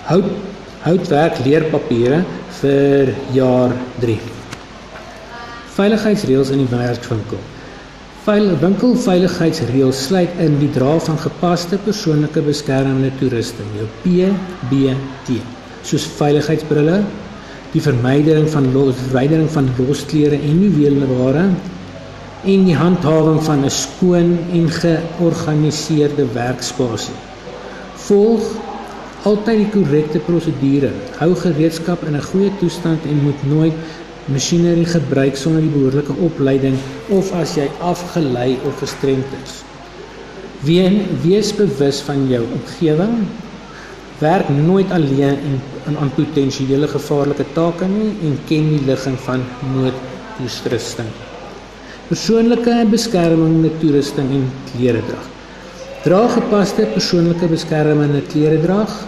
Houtwerk leerpapiere vir jaar 3. Veiligheidsreëls in die werkswinkel. Winkelveiligheidsreëls sluit in die dra van gepaste persoonlike beskermende toerusting, jou PBT, soos veiligheidsbrille, die verwydering van losklere en juweelware en die handhawing van 'n skoon en georganiseerde werkspasie. Volg altyd die korrekte prosedure. Hou gereedskap in 'n goeie toestand en moet nooit masjinerie gebruik sonder die behoorlike opleiding of as jy afgelei of gestremd is. Wees bewus van jou omgewing. Werk nooit alleen aan potensiële gevaarlike take nie en ken die ligging van noodtoerusting. Persoonlike beskermende toerusting en kleredrag. Dra gepaste persoonlike beskermende kleredrag.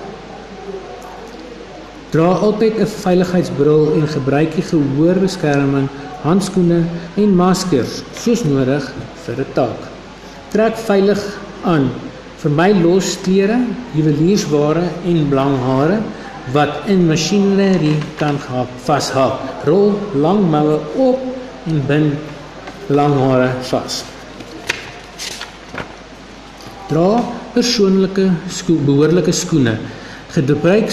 Dra altyd 'n veiligheidsbril en gebruik die gehoorbeskerming, handskoene en maskers soos nodig vir 'n taak. Trek veilig aan. Vermy los klere, juweliersware en blanghare wat in masjinerie kan vashaak. Rol lang moue op en bind langhare vas. Dra behoorlike skoene. Gebruik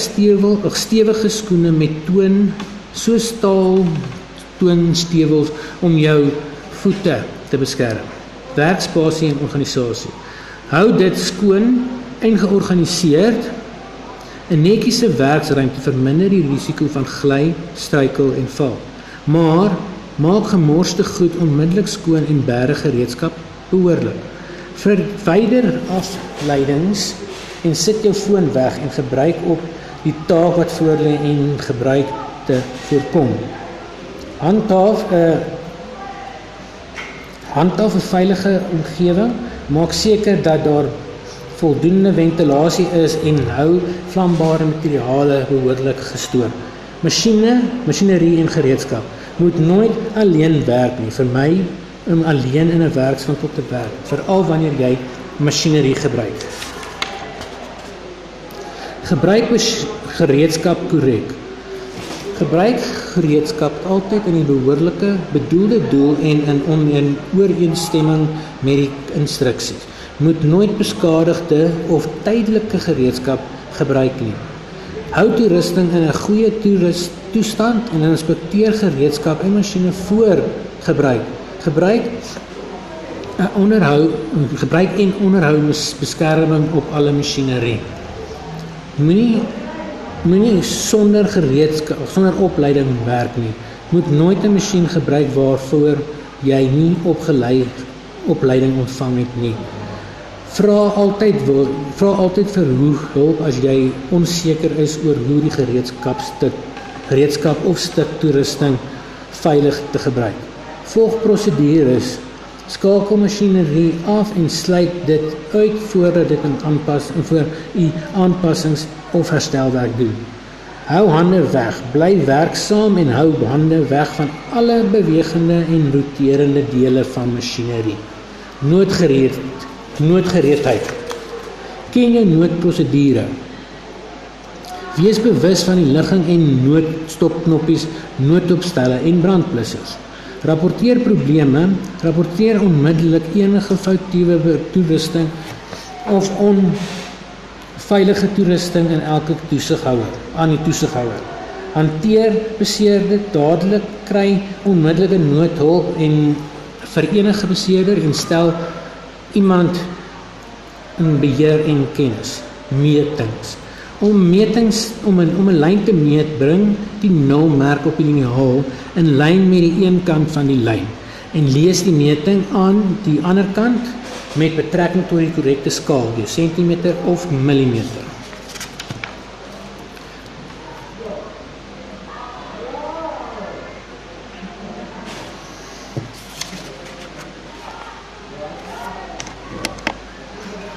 stewige skoene met soos staal toonstewels om jou voete te beskerm. Werkspasie en organisasie. Hou dit skoon en georganiseerd. 'n netjiese werksruimte verminder die risiko van gly, struikel en val. Maar maak gemorste goed onmiddellik skoon en berg gereedskap behoorlik. Verwyder afleidings en sit jou foon weg en gebruik op die taak wat voor lê en gebruik te voorkom. Handhaaf 'n veilige omgewing. Maak seker dat daar voldoende ventilasie is en hou vlambare materiale behoorlik gestoor. Masjinerie en gereedskap. Moet nooit alleen werk nie. Vermy om alleen in 'n werkswinkel te werk, veral wanneer jy masjinerie gebruik. Gebruik gereedskap korrek. Gebruik gereedskap altyd in die behoorlike bedoelde doel en in ooreenstemming met die instruksies. Moet nooit beskadigde of tydelike gereedskap gebruik nie. Hou toerusting in 'n goeie toestand en inspekteer gereedskap en masjiene voor gebruik. Gebruik en onderhou beskerming op alle masjinerie. Moenie sonder gereedskap of sonder opleiding werk nie. Moet nooit 'n masjien gebruik waarvoor jy nie opleiding ontvang het nie. Vra altyd vir hulp as jy onseker is oor hoe die gereedskap of stuk toerusting veilig te gebruik. Volg prosedures. Skakel masjinerie af en sluit dit uit voordat dit voor u aanpassings of herstelwerk doen. Hou hande weg. Bly werksaam en hou hande weg van alle bewegende en roterende dele van masjinerie. Noodgereedheid. Ken jou noodprosedure. Wees bewus van die ligging en noodstopknoppies, noodopstelle en brandblussers. Rapporteer probleme, rapporteer onmiddellik enige foutiewe toerusting of onveilige toerusting aan die toesighouer. Hanteer beseerde dadelik, kry onmiddellike noodhulp en vir enige beseerder en stel iemand in beheer en kennis. Metings. Om 'n lyn te meet, bring die nulmerk op die liniaal in lyn met die een kant van die lyn en lees die meting aan die ander kant met betrekking tot die korrekte skaal, die sentimeter of millimeter.